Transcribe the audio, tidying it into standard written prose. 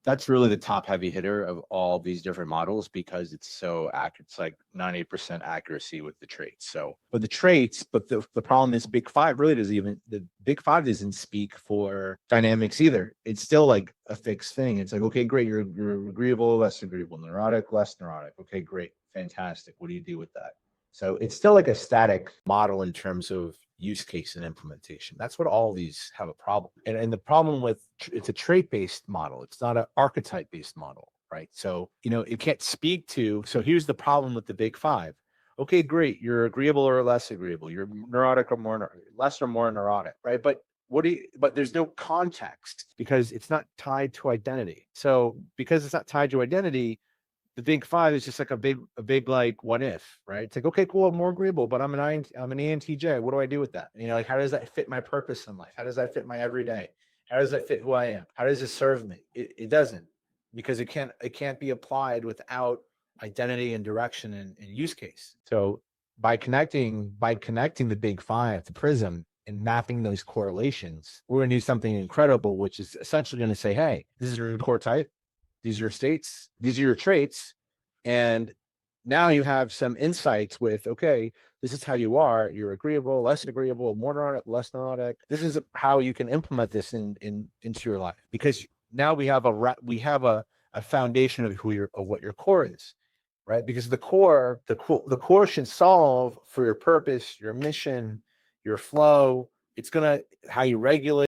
That's really the top heavy hitter of all these different models because it's so accurate. It's like 98% accuracy with the traits. So, but the traits, but the problem is Big Five really doesn't even, the Big Five doesn't speak for dynamics either. It's still like a fixed thing. It's like, okay, great. You're agreeable, less agreeable, neurotic, less neurotic. Okay, great. Fantastic. What do you do with that? So it's still like a static model in terms of use case and implementation. That's what all these have a problem. And the problem with it's a trait based model. It's not an archetype based model, right? So, it can't speak to. So here's the problem with the Big Five. Okay, great. You're agreeable or less agreeable. You're neurotic or less or more neurotic, right? But there's no context because it's not tied to identity. So because it's not tied to identity, the Big Five is just like a big like what if, right? It's like, okay, cool, I'm more agreeable, but I'm an ENTJ. What do I do with that? Like how does that fit my purpose in life? How does that fit my everyday? How does that fit who I am? How does it serve me? It doesn't, because it can't be applied without identity and direction and use case. So by connecting the Big Five to Prism and mapping those correlations, we're gonna do something incredible, which is essentially going to say, hey, this is your core type, these are your states, these are your traits. And now you have some insights with, okay, this is how you are. You're agreeable, less agreeable, more neurotic, less neurotic. This is how you can implement this into your life, because now we have a foundation of what your core is, right? Because the core should solve for your purpose, your mission, your flow. It's gonna how you regulate